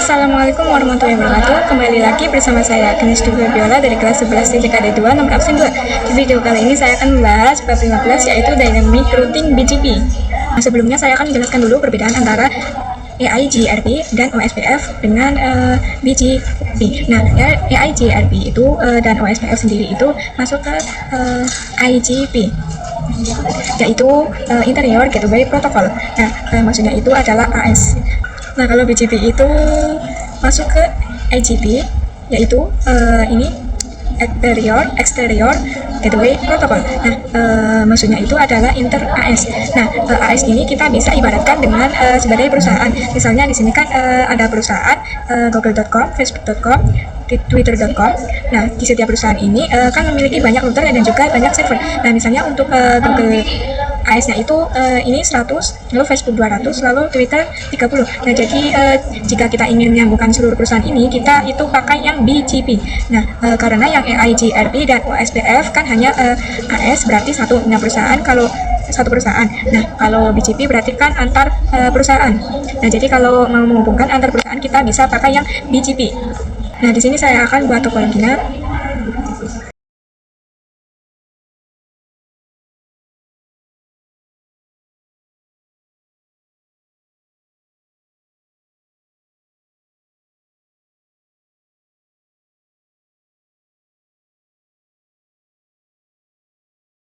Assalamualaikum warahmatullahi wabarakatuh. Kembali lagi bersama saya Agnes Dwi Biola dari kelas 11 TJKD 2 nomor absen 2. Di video kali ini saya akan membahas bab 15 yaitu Dynamic Routing BGP. Nah, sebelumnya saya akan menjelaskan dulu perbedaan antara EIGRP dan OSPF dengan BGP. Nah, EIGRP itu dan OSPF sendiri itu masuk ke IGP, yaitu Interior Gateway Protocol. Nah, maksudnya itu adalah AS. Nah, kalau BGP itu masuk ke IGP, yaitu ini Exterior Gateway Protocol. Nah, maksudnya itu adalah inter AS. Nah, AS ini kita bisa ibaratkan dengan sebagai perusahaan. Misalnya di sini kan ada perusahaan Google.com, Facebook.com, Twitter.com. Nah, di setiap perusahaan ini kan memiliki banyak router dan juga banyak server. Nah, misalnya untuk Google AS-nya itu ini 100, lalu Facebook 200, lalu Twitter 30. Nah, jadi jika kita ingin menyambungkan seluruh perusahaan ini, kita itu pakai yang BGP. Nah, karena yang EIGRP dan OSPF kan hanya AS berarti satu perusahaan, kalau satu perusahaan. Nah, kalau BGP berarti kan antar perusahaan. Nah, jadi kalau mau menghubungkan antar perusahaan kita bisa pakai yang BGP. Nah, di sini saya akan buat topologinya.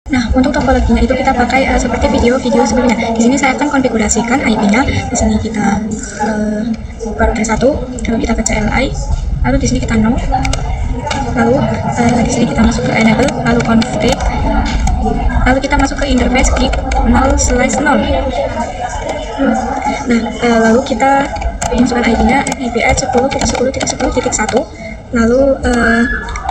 Nah, untuk topologinya itu kita pakai seperti video-video sebelumnya. Di sini saya akan konfigurasikan IP-nya. Di sini kita ke router 1, lalu kita ke CLI, lalu di sini kita no, lalu di sini kita masuk ke enable, lalu config, lalu kita masuk ke interface klik 0/0. Nah, lalu kita masukkan IP-nya, IP-address 10.10.10.1, lalu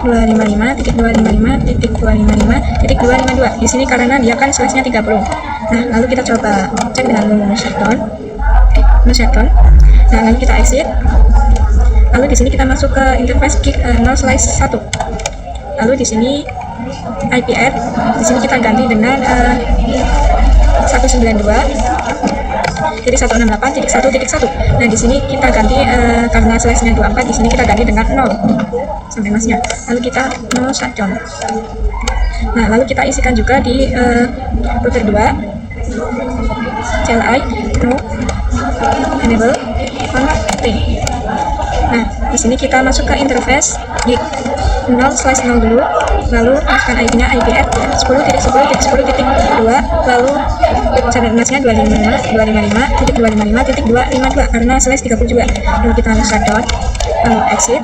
255.255.255.252. Di sini karena dia kan slash-nya 30. Nah, lalu kita coba cek dengan shutdown. Nah, lalu kita exit. Lalu di sini kita masuk ke interface klik 0/1. Lalu di sini IP address, di sini kita ganti dengan 192.168.1.1. Nah, di sini kita ganti karena slash-nya 24, di sini kita ganti dengan 0 sampai masnya. Lalu kita no shutdown. Nah, lalu kita isikan juga di router 2 CLI no enable config. Nah, di sini kita masuk ke interface di 0/0 dulu, lalu masukkan IP-nya IP-address 10.10.10.2, lalu subnet mask-nya 255.255.255.252 karena slash 30 juga. Lalu kita shutdown, lalu exit,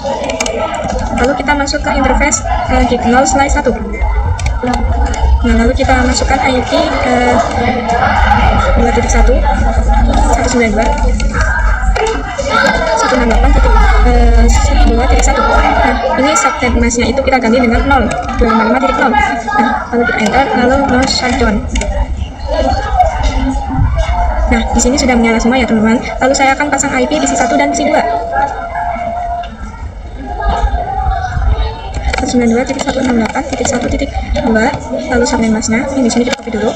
lalu kita masuk ke interface gig 0/1. Nah, lalu kita masukkan IP 2.1 192 168.2.1. Nah, ini subnet mask-nya itu kita ganti dengan 0 255.0. Nah, lalu kita enter, lalu no shutdown. Nah, di sini sudah menyala semua ya teman-teman. Lalu saya akan pasang IP di C1 dan C2. 192.168.1.2, lalu subnet mask-nya ini di sini kita copy dulu.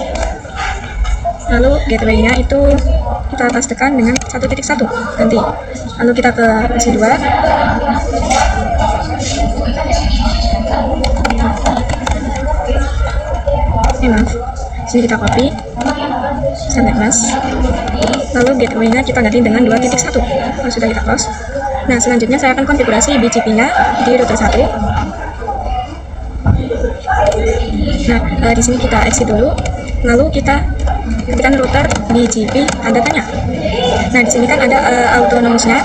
Lalu gateway-nya itu kita pastekan dengan 1.1 ganti. Lalu kita ke C2. Maaf. Sini kita copy subnet mask. Lalu gateway-nya kita ganti dengan 2.1. Lalu sudah kita close. Nah, selanjutnya saya akan konfigurasi BGP-nya di router 1. Nah, di sini kita exit dulu. Lalu kita ketikkan router BGP tanda tanya. Nah, di sini kan ada autonomous-nya.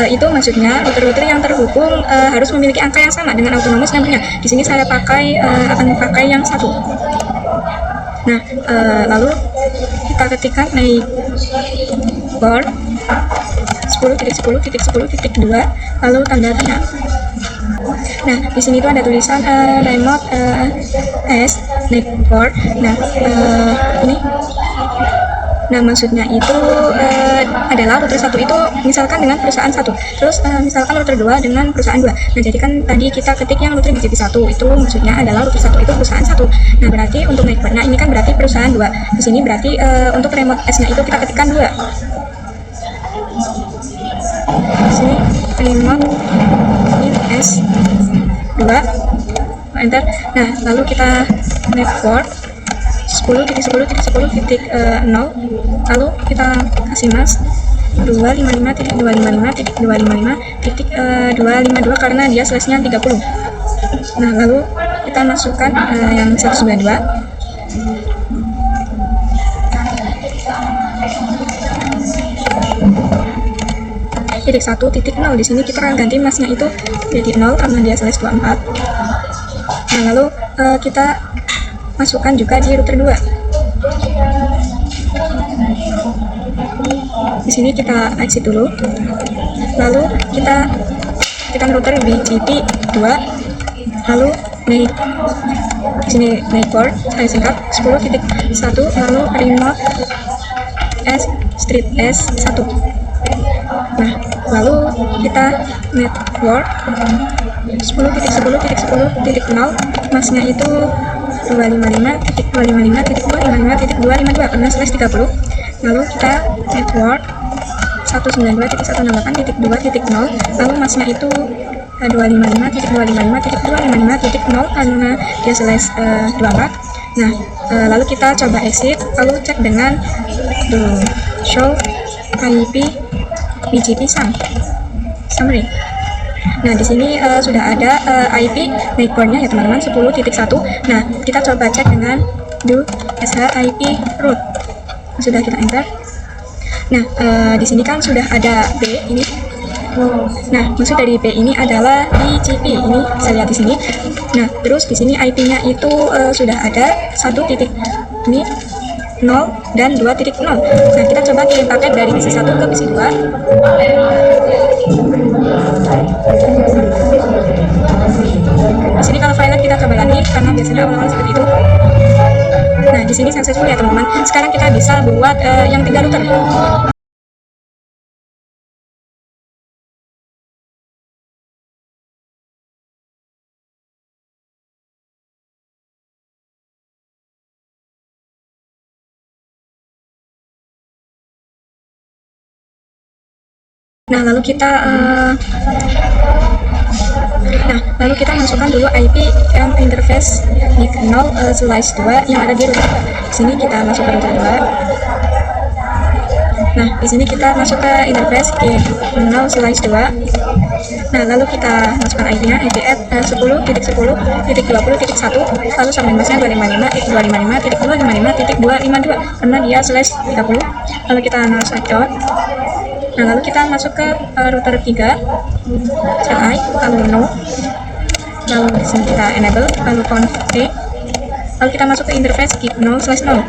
Itu maksudnya router-router yang terhubung harus memiliki angka yang sama dengan autonomous number-nya. Di sini saya akan pakai yang 1. Nah, lalu kita ketikkan port 10.10.10.2, lalu tanda tanya. Nah, di sini itu ada tulisan remote S network. Nah, ini. Nah, maksudnya itu adalah router 1 itu misalkan dengan perusahaan 1. Terus misalkan router 2 dengan perusahaan 2. Nah, jadi kan tadi kita ketik yang router BGP 1 itu maksudnya adalah router 1 itu perusahaan 1. Nah, berarti untuk networknya ini kan berarti perusahaan 2. Di sini berarti untuk remote S-nya itu kita ketikkan 2. Di sini remote S 2, enter. Nah, lalu kita network 10.10.10.0, lalu kita kasih mask 255.255.255.252 karena dia slash-nya 30. Nah, lalu kita masukkan yang 192. Titik 1.0. Di sini kita akan ganti masknya itu jadi 0 karena dia slash 24. Nah, lalu kita masukkan juga di router 2. Di sini kita exit dulu. Lalu kita tekan router BGP 2. Lalu naik di sini network saya singkat 10.1, lalu remote S strip S1. Nah, lalu kita network 10.10.10.0, masknya itu 255.255.255.252 karena slash 30. Lalu kita network 192.168.2.0, lalu masknya itu 255.255.255.0 karena dia slash 24. Nah, lalu kita coba exit, lalu cek dengan show IP BGP summary. Nah, di sini sudah ada IP networknya ya teman-teman, 10.1. Nah, kita coba cek dengan do SHIP root. Sudah kita enter. Nah, di sini kan sudah ada B ini. Nah, maksud dari B ini adalah BGP. Ini saya lihat di sini. Nah, terus di sini IP-nya itu sudah ada 1 titik ini 0 dan 2.0. Nah, kita coba kirim paket dari PC 1 ke PC 2. Di sini kalau violet kita coba lagi karena biasanya awal-awal seperti itu. Nah, di sini successful ya teman-teman. Sekarang kita bisa buat yang 3 router. Nah, lalu kita masukkan dulu IP and interface NIC 0/2 yang ada di router 2. Di sini kita masuk ke router 2. Nah, di sini kita masuk ke interface NIC 0/2. Nah, lalu kita masukkan IP-nya, IP at 10.10.20.1, lalu sampai masnya 255.255.255.252 karena dia slash 30. Lalu kita shutdown. Nah, lalu kita masuk ke router 3, CLI, lalu no, lalu di sini kita enable, lalu config, lalu kita masuk ke interface keep 0/0.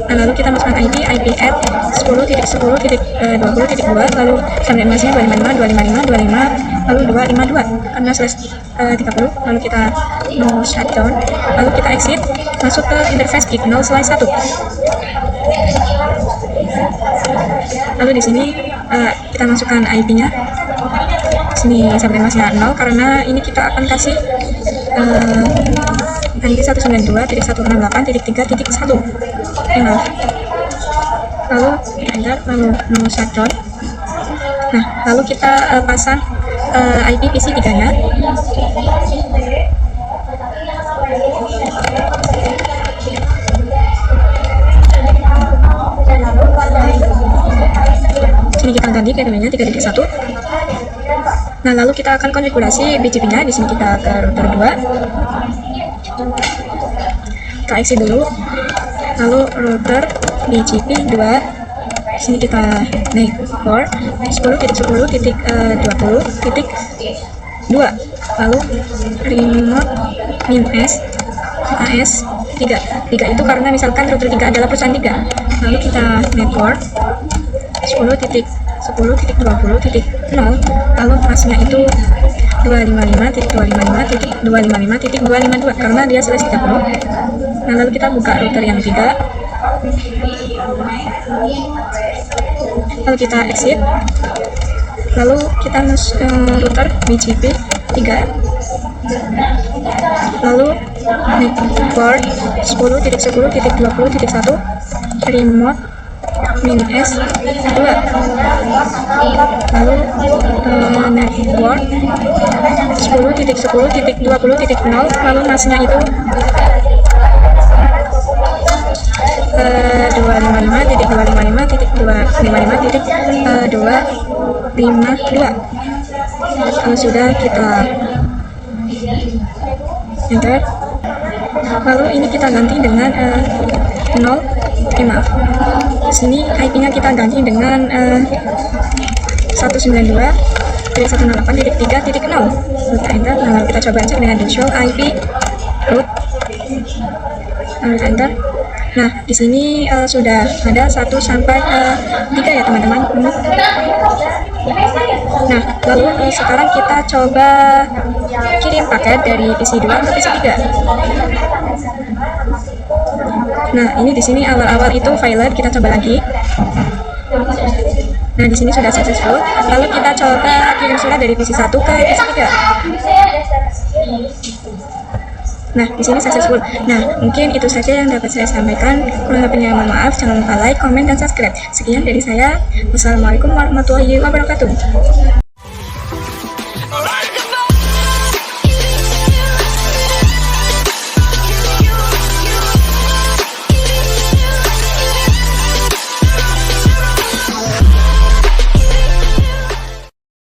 Nah, lalu kita masukkan IP at 10.10.20.2, lalu sampai masnya 255.255.255, lalu 252 karena slash 30. Lalu kita no shutdown, lalu kita exit, masuk ke interface keep 0/1. Lalu di sini kita masukkan IP-nya. Sini sampai masnya 0 karena ini kita akan kasih IP 192.168.3.1. Lalu enter, lalu no shutdown. Nah, lalu kita pasang IP PC 3-nya. Sini kita ganti gateway-nya 3.1. Nah, lalu kita akan konfigurasi BGP-nya. Di sini kita ke router 2. Kita exit dulu. Lalu router BGP 2. Di sini kita naik port 10.10.20.2. Lalu remote -s AS 3 itu karena misalkan router 3 adalah perusahaan 3. Lalu kita network 10.10.20.0, lalu masnya itu 255.255.255.252 karena dia slash 30. Nah, lalu kita buka router yang 3, lalu kita exit, lalu kita masuk router BGP 3, lalu network 10.10.20.1 remote Mini S 2. Lalu network 10.10.20.0, lalu masnya itu 255.255.252. Kalau sudah, kita enter. Lalu ini kita ganti dengan 0. Maaf, sini IP-nya kita ganti dengan 192.168.3.0. Kita enter. Lalu kita coba cek dengan show IP root. Lalu enter. Nah, di sini sudah ada 1 sampai 3 ya teman-teman. Nah, lalu sekarang kita coba kirim paket dari PC 2 ke PC 3. Nah, ini di sini awal-awal itu failed, kita coba lagi. Nah, di sini sudah successful. Lalu kita coba kirim surat dari PC 1 ke PC 3. Nah, di sini successful. Nah, mungkin itu saja yang dapat saya sampaikan. Kurang lebihnya mohon maaf. Jangan lupa like, comment, dan subscribe. Sekian dari saya. Wassalamualaikum warahmatullahi wabarakatuh.